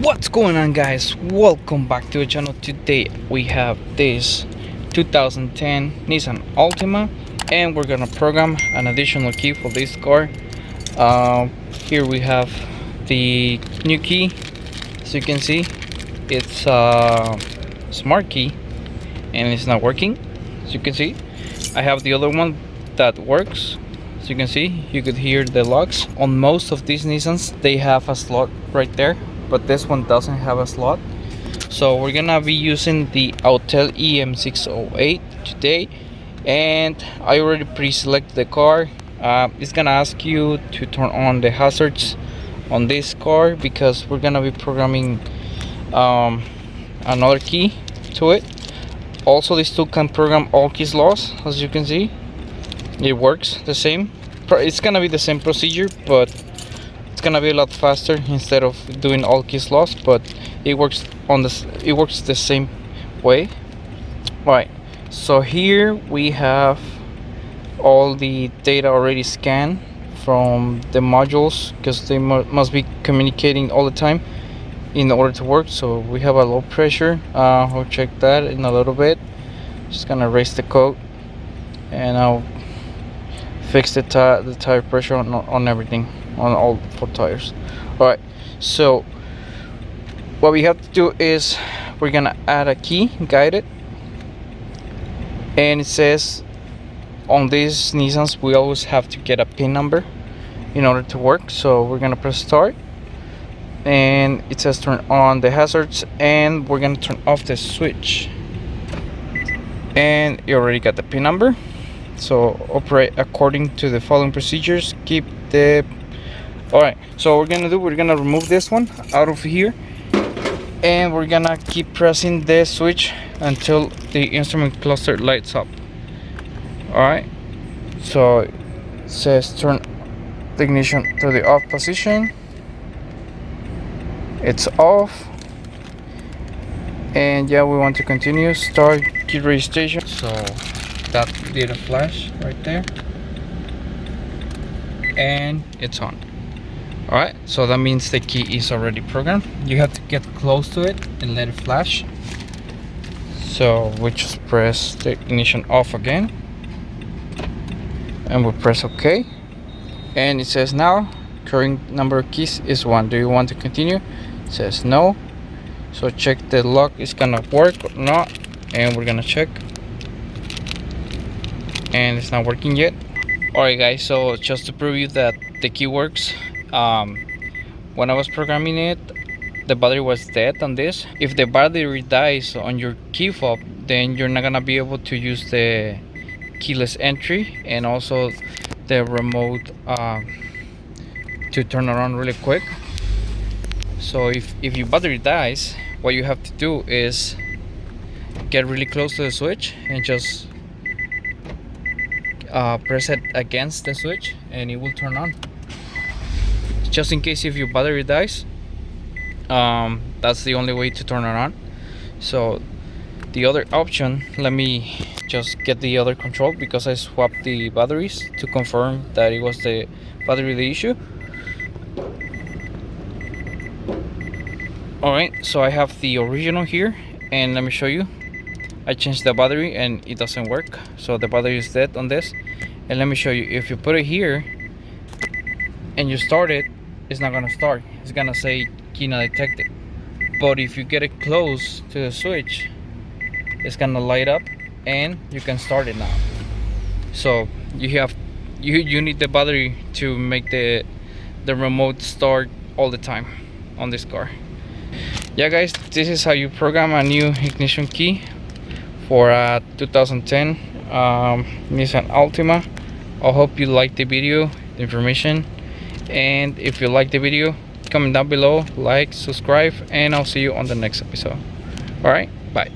What's going on, guys? Welcome back to the channel. Today we have this 2010 Nissan Altima, and we're gonna program an additional key for this car. Here we have the new key. As you can see, it's a smart key and it's not working. As you can see, I have the other one that works. As you can see, you could hear the locks. On most of these Nissans, they have a slot right there, but this one doesn't have a slot. So we're gonna be using the Autel IM608 today, and I already pre-selected the car. It's gonna ask you to turn on the hazards on this car because we're gonna be programming another key to it. Also, this tool can program all keys loss. As you can see, it works the same. It's gonna be the same procedure, but it's gonna be a lot faster instead of doing all keys lost. But it works on this. It works the same way. Right. So here we have all the data already scanned from the modules because they must be communicating all the time in order to work. So we have a low pressure. We'll check that in a little bit. Just gonna raise the code, and I'll fix the tire pressure on everything, on all 4 tires. All right, so what we have to do is we're gonna add a key guided, and it says on these Nissans we always have to get a pin number in order to work. So we're gonna press start, and it says turn on the hazards, and we're gonna turn off the switch, and you already got the pin number. So operate according to the following procedures. Keep the Alright, so we're gonna remove this one out of here, and we're gonna keep pressing the switch until the instrument cluster lights up. Alright, so it says turn the ignition to the off position. It's off, and yeah, we want to continue. Start key registration. So that did a flash right there, and it's on. Alright, so that means the key is already programmed. You have to get close to it and let it flash. So we just press the ignition off again, and we'll press OK, and it says now current number of keys is 1. Do you want to continue? It says no. So check the lock is gonna work or not, and we're gonna check, and it's not working yet. Alright guys, so just to prove you that the key works, when I was programming it, the battery was dead on this. If the battery dies on your key fob, then you're not gonna be able to use the keyless entry and also the remote to turn around really quick. So if your battery dies, what you have to do is get really close to the switch and just press it against the switch, and it will turn on. Just in case if your battery dies, that's the only way to turn it on. So the other option, let me just get the other control because I swapped the batteries to confirm that it was the battery the issue. Alright, so I have the original here, and let me show you. I changed the battery and it doesn't work, so the battery is dead on this. And let me show you, if you put it here and you start it, it's not gonna start. It's gonna say key not detected. But if you get it close to the switch, it's gonna light up and you can start it now. So you need the battery to make the remote start all the time on this car. Yeah guys, this is how you program a new ignition key for a 2010 Nissan Altima. I hope you liked the video, the information, and if you like the video, comment down below, like, subscribe, and I'll see you on the next episode. Alright, bye.